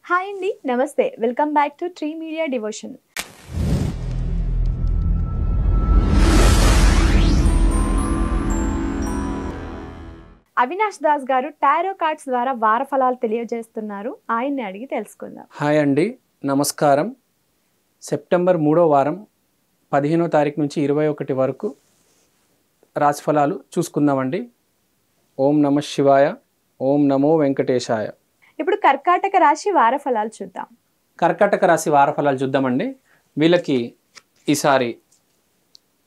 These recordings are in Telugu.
హాయ్ అండి, నమస్తే. Welcome back to tree media devotion. Avinash Das గారు టారో కార్డ్స్ ద్వారా వార ఫలాలు తెలియజేస్తున్నారు. ఆయన్ని అడిగి తెలుసుకుందాం. హాయ్ అండి, నమస్కారం. సెప్టెంబర్ 3వ వారం 15వ తారీఖు నుంచి 21 వరకు రాశిఫలాలు చూసుకుందామండి. ఓం నమ శివాయ, ఓం నమో వెంకటేశాయ. ఇప్పుడు కర్కాటక రాశి వార ఫలాలు చూద్దాం. కర్కాటక రాశి వార ఫలాలు చూద్దామండి. వీళ్ళకి ఈసారి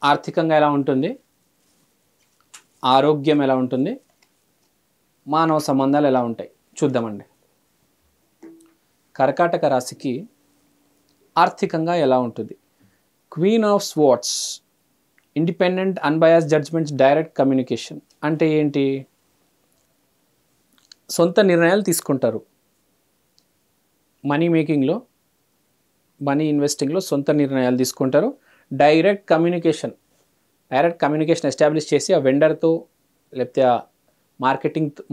ఆర్థికంగా ఎలా ఉంటుంది, ఆరోగ్యం ఎలా ఉంటుంది, మానవ సంబంధాలు ఎలా ఉంటాయి చూద్దామండి. కర్కాటక రాశికి ఆర్థికంగా ఎలా ఉంటుంది? Queen of swords, independent unbiased judgments, direct communication. అంటే ఏంటి? సొంత నిర్ణయాలు తీసుకుంటారు. మనీ మేకింగ్లో, మనీ ఇన్వెస్టింగ్లో సొంత నిర్ణయాలు తీసుకుంటారు. డైరెక్ట్ కమ్యూనికేషన్ ఎస్టాబ్లిష్ చేసి ఆ వెండర్తో, లేకపోతే ఆ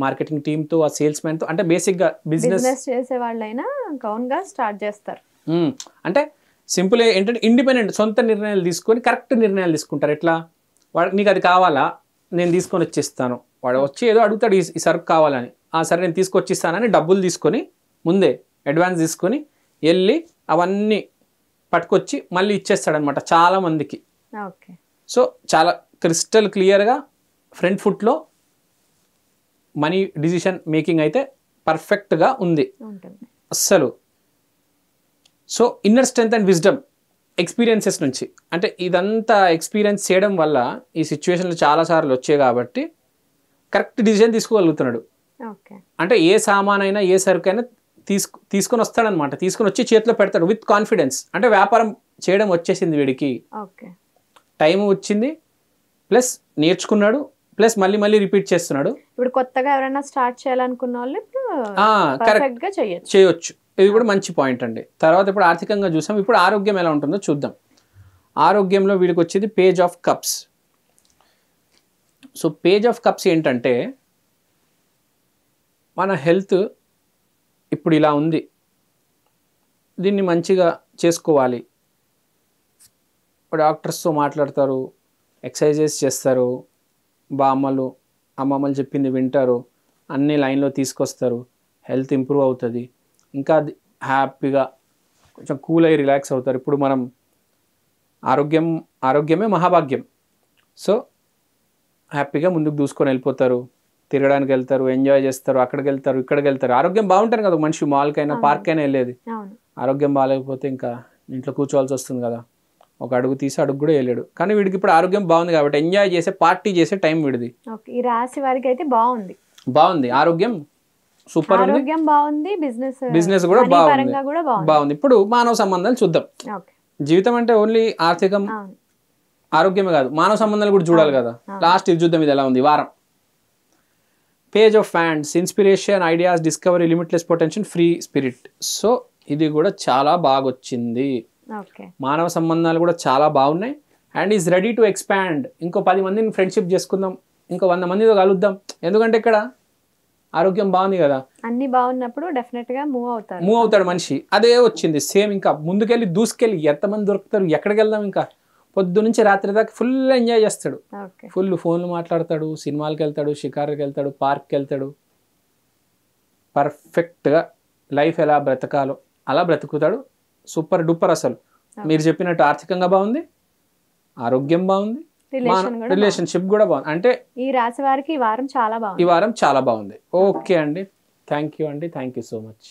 మార్కెటింగ్ టీమ్తో, ఆ సేల్స్మెన్తో, అంటే బేసిక్గా బిజినెస్ చేసే వాళ్ళైనా గౌన్గా స్టార్ట్ చేస్తారు. అంటే సింపుల్ ఏంటంటే ఇండిపెండెంట్, సొంత నిర్ణయాలు తీసుకొని కరెక్ట్ నిర్ణయాలు తీసుకుంటారు. ఎట్లా? వాడు నీకు అది కావాలా, నేను తీసుకొని వచ్చేస్తాను. వాడు వచ్చి ఏదో అడుగుతాడు, ఈ సరుకు కావాలని. సరే నేను తీసుకొచ్చిస్తానని డబ్బులు తీసుకొని, ముందే అడ్వాన్స్ తీసుకొని వెళ్ళి అవన్నీ పట్టుకొచ్చి మళ్ళీ ఇచ్చేస్తాడనమాట చాలామందికి. ఓకే. సో చాలా క్రిస్టల్ క్లియర్గా ఫ్రంట్ ఫుట్లో మనీ డిసిషన్ మేకింగ్ అయితే పర్ఫెక్ట్గా ఉంది అస్సలు. So inner strength and wisdom experiences నుంచి, అంటే ఇదంతా ఎక్స్పీరియన్స్ చేయడం వల్ల ఈ సిచ్యువేషన్లు చాలాసార్లు వచ్చాయి కాబట్టి కరెక్ట్ డిసిజన్ తీసుకోగలుగుతున్నాడు. అంటే ఏ సామానైనా ఏ సరుకైనా తీసుకొని వస్తాడనమాట. తీసుకొని వచ్చి చేతిలో పెడతాడు విత్ కాన్ఫిడెన్స్. అంటే వ్యాపారం చేయడం వచ్చేసింది వీడికి, టైం వచ్చింది, ప్లస్ నేర్చుకున్నాడు, ప్లస్ మళ్ళీ మళ్ళీ రిపీట్ చేస్తున్నాడు. ఇప్పుడు కొత్తగా ఎవరైనా స్టార్ట్ చేయాలనుకున్న వాళ్ళు కరెక్ట్గా చేయొచ్చు. ఇది కూడా మంచి పాయింట్ అండి. తర్వాత ఇప్పుడు ఆర్థికంగా చూసాం. ఇప్పుడు ఆరోగ్యం ఎలా ఉంటుందో చూద్దాం. ఆరోగ్యంలో వీడికి వచ్చేది page of cups. So page of cups ఏంటంటే, మన హెల్త్ ఇప్పుడు ఇలా ఉంది, దీన్ని మంచిగా చేసుకోవాలి. డాక్టర్స్తో మాట్లాడతారు, ఎక్సర్సైజెస్ చేస్తారు, బామ్మలు అమ్మమ్మలు చెప్పింది వింటారు, అన్ని లైన్లో తీసుకొస్తారు, హెల్త్ ఇంప్రూవ్ అవుతుంది. ఇంకా హ్యాపీగా కొంచెం కూల్ అయ్యి రిలాక్స్ అవుతారు. ఇప్పుడు మనం ఆరోగ్యమే మహాభాగ్యం. సో హ్యాపీగా ముందుకు దూసుకొని వెళ్ళిపోతారు, తిరగడానికి వెళ్తారు, ఎంజాయ్ చేస్తారు, అక్కడికి వెళ్తారు, ఇక్కడికి వెళ్తారు. ఆరోగ్యం బాగుంటారు కదా మనిషి, మాల్కైనా పార్క్ అయినా వెళ్ళేది. ఆరోగ్యం బాగాలేకపోతే ఇంకా ఇంట్లో కూర్చోవాల్సి వస్తుంది కదా, ఒక అడుగు తీసి అడుగు కూడా వెళ్ళాడు. కానీ వీడికి ఇప్పుడు ఆరోగ్యం బాగుంది కాబట్టి ఎంజాయ్ చేసే, పార్టీ చేసే టైం వీడిది. ఈ రాశి వారికి అయితే బాగుంది ఆరోగ్యం సూపర్ ఉంది, బాగుంది, బిజినెస్ కూడా బాగుంది. ఇప్పుడు మానవ సంబంధాలు చూద్దాం. జీవితం అంటే ఓన్లీ ఆర్థికం ఆరోగ్యమే కాదు, మానవ సంబంధాలు కూడా చూడాలి కదా. లాస్ట్ ఇది చూద్దాం, ఇది ఎలా ఉంది వారం. Page of wands, inspiration, ideas, discovery, limitless potential, free spirit. So ఇది కూడా చాలా బాగా వచ్చింది. మానవ సంబంధాలు కూడా చాలా బాగున్నాయి. And is ready to expand. ఇంకో 10 మందిని ఫ్రెండ్షిప్ చేసుకుందాం, ఇంకో 100 మందితో కలుద్దాం. ఎందుకంటే ఇక్కడ ఆరోగ్యం బాగుంది కదా, అన్ని బాగున్నప్పుడు డెఫినెట్ గా మూవ్ అవుతాడు మనిషి. అదే వచ్చింది సేమ్. ఇంకా ముందుకెళ్ళి దూసుకెళ్ళి ఎంతమంది దొరుకుతారు, ఎక్కడికి వెళ్దాం, ఇంకా పొద్దు నుంచి రాత్రి దాకా ఫుల్ ఎంజాయ్ చేస్తాడు. ఫుల్ ఫోన్లు మాట్లాడతాడు, సినిమాలకు వెళ్తాడు, షికారుకి వెళ్తాడు, పార్క్కి వెళ్తాడు. పర్ఫెక్ట్గా లైఫ్ ఎలా బ్రతకాలో అలా బ్రతుకుతాడు. Super duper. అసలు మీరు చెప్పినట్టు ఆర్థికంగా బాగుంది, ఆరోగ్యం బాగుంది, రిలేషన్షిప్ కూడా బాగుంది. అంటే ఈ రాశి వారికి ఈ వారం చాలా బాగుంది. ఓకే అండి, థ్యాంక్ యూ అండి, థ్యాంక్ యూ సో మచ్.